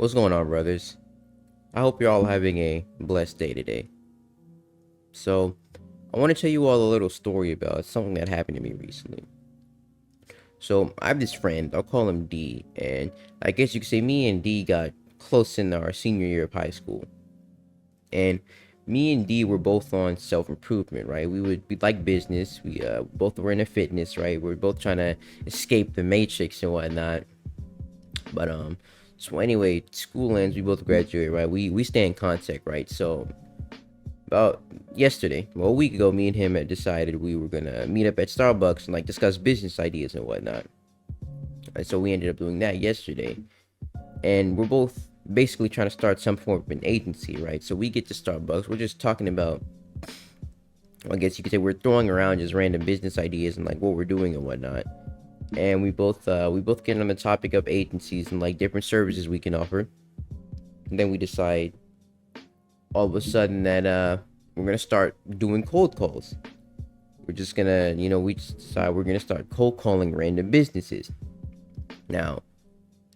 What's going on, brothers? I hope you're all having a blessed day today. So, I want to tell you all a little story about something that happened to me recently. So, I have this friend, I'll call him D, and I guess you could say me and D got close in our senior year of high school. And me and D were both on self improvement, right? We like business. We both were into fitness, right? We are both trying to escape the matrix and whatnot. But so anyway, school ends, we both graduate, right? We stay in contact, right? So about yesterday, well, a week ago, me and him had decided we were gonna meet up at Starbucks and like discuss business ideas and whatnot. And so we ended up doing that yesterday. And we're both basically trying to start some form of an agency, right? So we get to Starbucks, we're just talking about, I guess you could say we're throwing around just random business ideas and like what we're doing and whatnot. And we both get on the topic of agencies and like different services we can offer. And then we decide all of a sudden that we're gonna start doing cold calls. We're just gonna, we just decide we're gonna start cold calling random businesses. Now,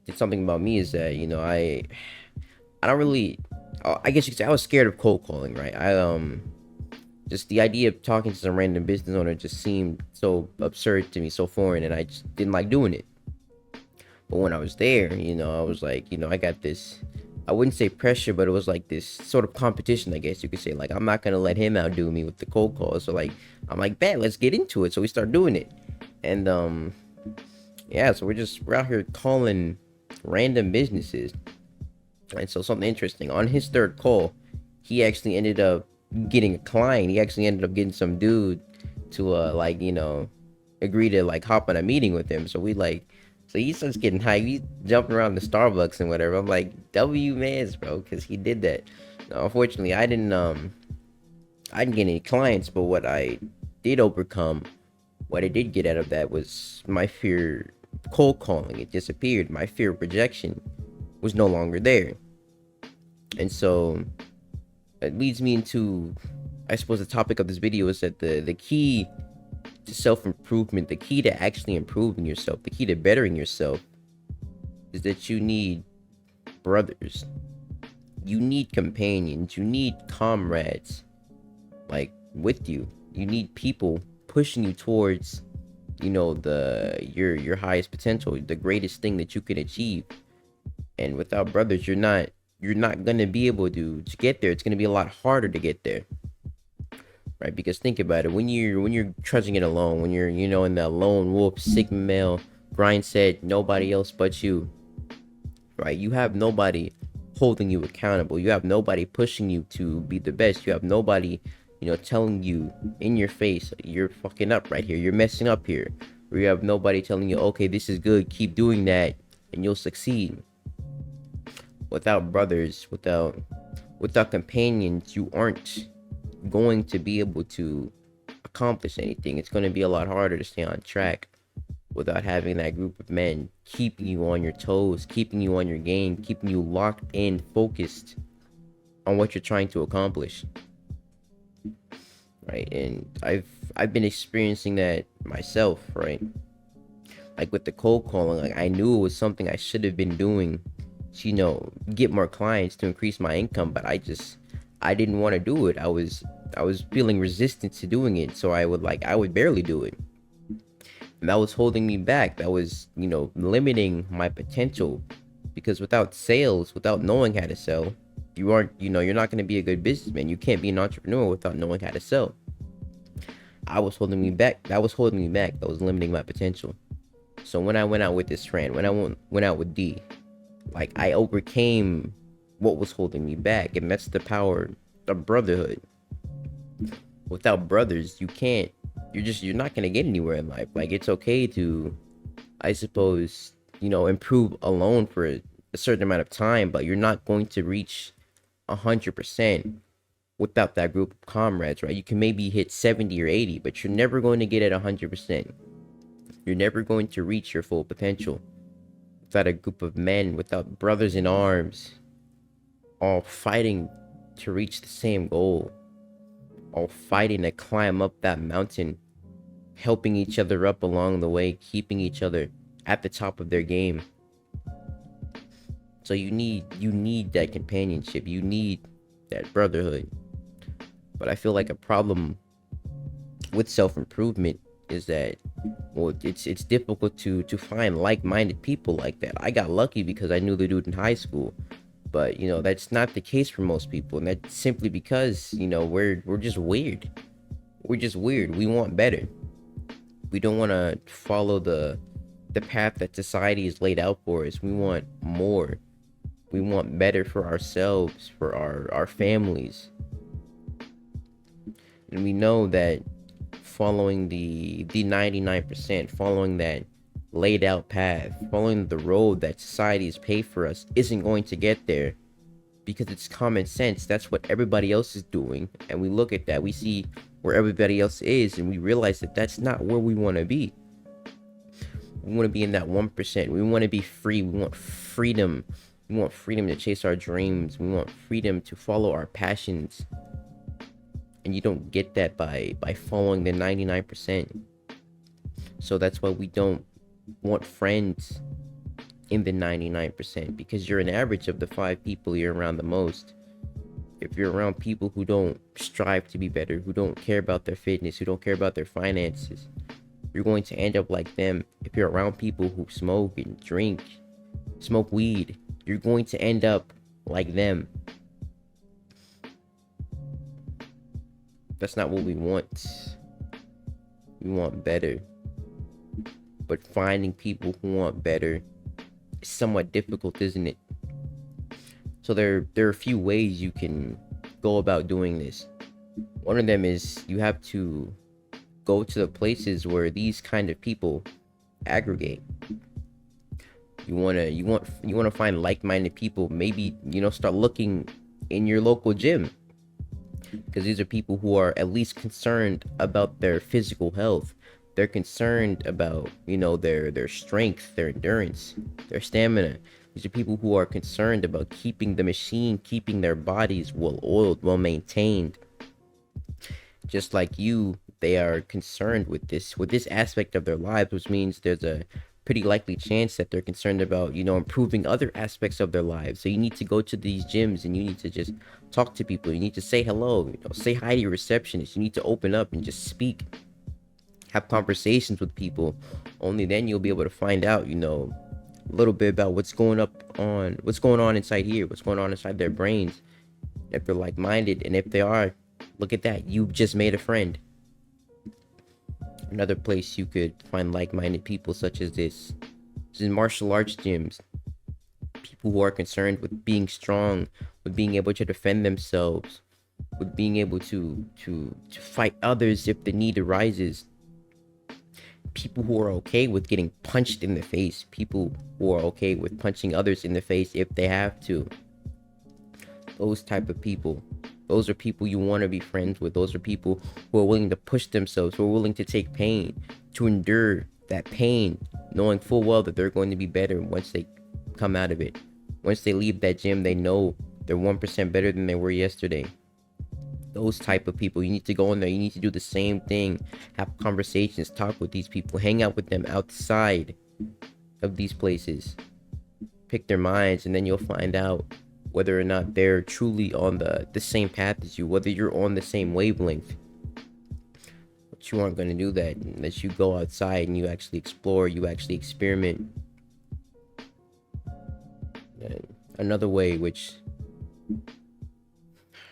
it's something about me is that I don't really, I guess you could say I was scared of cold calling, right? Just the idea of talking to some random business owner just seemed so absurd to me, so foreign, and I just didn't like doing it. But when I was there, I was like, I got this. I wouldn't say pressure, but it was like this sort of competition, I guess you could say. Like, I'm not gonna let him outdo me with the cold calls. So like, I'm like, bet, let's get into it. So we start doing it, and yeah. So we're out here calling random businesses, and so something interesting on his third call, he actually ended up getting a client. He actually ended up getting some dude to agree to like hop on a meeting with him. So he starts getting hyped. He's jumping around the Starbucks and whatever. I'm like, W mans, bro, because he did that. Now, unfortunately, I didn't get any clients, but what I did overcome, what I did get out of that was my fear cold calling. It disappeared. My fear of rejection was no longer there. And so it leads me into, I suppose, the topic of this video is that the key to self-improvement, the key to actually improving yourself, the key to bettering yourself is that you need brothers. You need companions. You need comrades like with you. You need people pushing you towards, your highest potential, the greatest thing that you can achieve. And without brothers, you're not gonna be able to get there. It's gonna be a lot harder to get there, right? Because think about it, when you're trudging it alone, when you're in that lone wolf sigma male grind set, nobody else but you, right? You have nobody holding you accountable. You have nobody pushing you to be the best. You have nobody, telling you in your face, you're fucking up right here, you're messing up here. Or you have nobody telling you, okay, this is good, keep doing that and you'll succeed. Without brothers, without companions, you aren't going to be able to accomplish anything. It's going to be a lot harder to stay on track without having that group of men keeping you on your toes, keeping you on your game, keeping you locked in, focused on what you're trying to accomplish, right? And I've been experiencing that myself, right? Like with the cold calling, like I knew it was something I should have been doing to, get more clients, to increase my income, but I didn't want to do it. I was feeling resistance to doing it, so I would barely do it. And that was holding me back. That was, limiting my potential, because without sales, without knowing how to sell, you're not going to be a good businessman. You can't be an entrepreneur without knowing how to sell. I was holding me back. That was holding me back. That was limiting my potential. So when I went out with this friend, when I went out with D, like I overcame what was holding me back, and that's the power of brotherhood. Without brothers, you're not gonna get anywhere in life. Like, it's okay to, I suppose, improve alone for a certain amount of time, but you're not going to reach 100% without that group of comrades, right? You can maybe hit 70 or 80, but you're never going to get at 100%. You're never going to reach your full potential without a group of men, without brothers in arms, all fighting to reach the same goal, all fighting to climb up that mountain, helping each other up along the way, keeping each other at the top of their game. So you need that companionship. You need that brotherhood. But I feel like a problem with self-improvement is that, well, it's difficult to find like-minded people like that. I got lucky because I knew the dude in high school, but that's not the case for most people, and that's simply because we're just weird. We're just weird. We want better. We don't want to follow the path that society has laid out for us. We want more. We want better for ourselves, for our families. And we know that following the 99%, following that laid out path, following the road that society has paved for us isn't going to get there, because it's common sense. That's what everybody else is doing, and we look at that, we see where everybody else is, and we realize that that's not where we want to be. We want to be in that 1%. We want to be free. We want freedom. We want freedom to chase our dreams. We want freedom to follow our passions. And you don't get that by following the 99%. So that's why we don't want friends in the 99%, because you're an average of the 5 people you're around the most. If you're around people who don't strive to be better, who don't care about their fitness, who don't care about their finances, you're going to end up like them. If you're around people who smoke and drink, smoke weed, you're going to end up like them. That's not what we want. We want better. But finding people who want better is somewhat difficult, isn't it? So there are a few ways you can go about doing this. One of them is you have to go to the places where these kind of people aggregate. You want to find like-minded people. Maybe start looking in your local gym, because these are people who are at least concerned about their physical health. They're concerned about their strength, their endurance, their stamina. These are people who are concerned about keeping the machine, keeping their bodies well oiled, well maintained. Just like you, they are concerned with this aspect of their lives, which means there's a pretty likely chance that they're concerned about improving other aspects of their lives. So you need to go to these gyms and you need to just talk to people. You need to say hello, say hi to your receptionist. You need to open up and just speak, have conversations with people. Only then you'll be able to find out a little bit about what's going on inside here, what's going on inside their brains, if they're like-minded. And if they are, look at that, you've just made a friend. Another place you could find like-minded people such as this is in martial arts gyms. People who are concerned with being strong, with being able to defend themselves, with being able to fight others if the need arises. People who are okay with getting punched in the face. People who are okay with punching others in the face if they have to. Those type of people. Those are people you want to be friends with. Those are people who are willing to push themselves, who are willing to take pain, to endure that pain, knowing full well that they're going to be better once they come out of it. Once they leave that gym, they know they're 1% better than they were yesterday. Those type of people, you need to go in there. You need to do the same thing. Have conversations, talk with these people, hang out with them outside of these places. Pick their minds, and then you'll find out whether or not they're truly on the same path as you, whether you're on the same wavelength. But you aren't going to do that unless you go outside and you actually explore, you actually experiment. And another way, which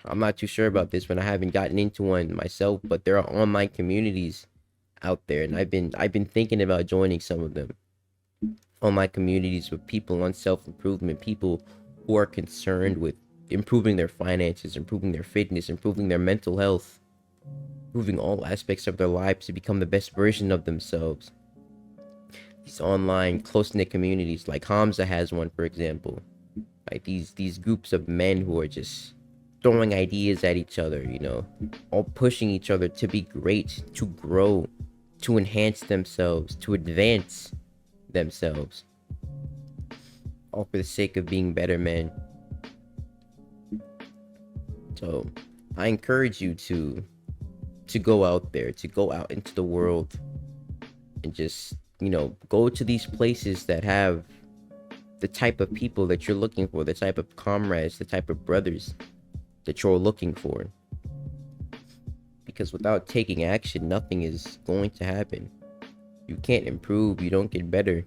I'm not too sure about this one, I haven't gotten into one myself, but there are online communities out there, and I've been thinking about joining some of them. Online communities with people on self-improvement, people who are concerned with improving their finances, improving their fitness, improving their mental health, improving all aspects of their lives to become the best version of themselves. These online close-knit communities, like Hamza has one, for example. Like these groups of men who are just throwing ideas at each other, all pushing each other to be great, to grow, to enhance themselves, to advance themselves, all for the sake of being better men. So I encourage you to go out there, to go out into the world and just go to these places that have the type of people that you're looking for, the type of comrades, the type of brothers that you're looking for. Because without taking action, nothing is going to happen. You can't improve, you don't get better.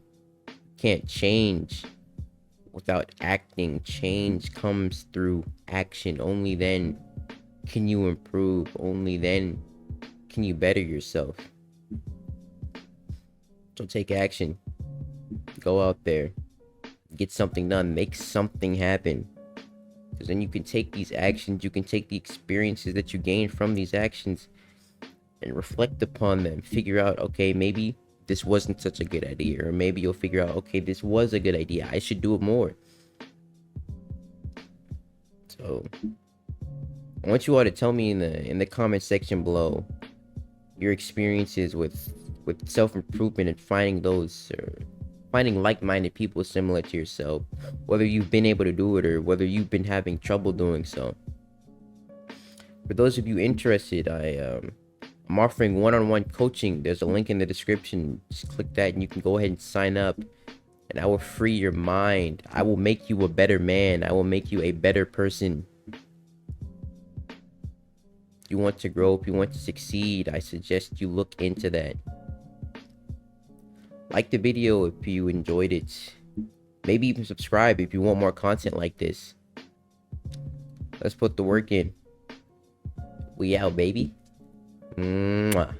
You can't change without acting. Change comes through action. Only then can you improve. Only then can you better yourself. So take action. Go out there. Get something done. Make something happen. Because then you can take these actions, you can take the experiences that you gain from these actions and reflect upon them. Figure out, okay, maybe this wasn't such a good idea. Or maybe you'll figure out, okay, this was a good idea. I should do it more. So I want you all to tell me in the comment section below your experiences with self-improvement and finding those, or finding like-minded people similar to yourself, whether you've been able to do it or whether you've been having trouble doing so. For those of you interested, I'm offering one-on-one coaching. There's a link in the description. Just click that and you can go ahead and sign up, and I will free your mind. I will make you a better man. I will make you a better person. If you want to grow, if you want to succeed, I suggest you look into that. Like the video if you enjoyed it. Maybe even subscribe if you want more content like this. Let's put the work in. We out, baby. Mwah.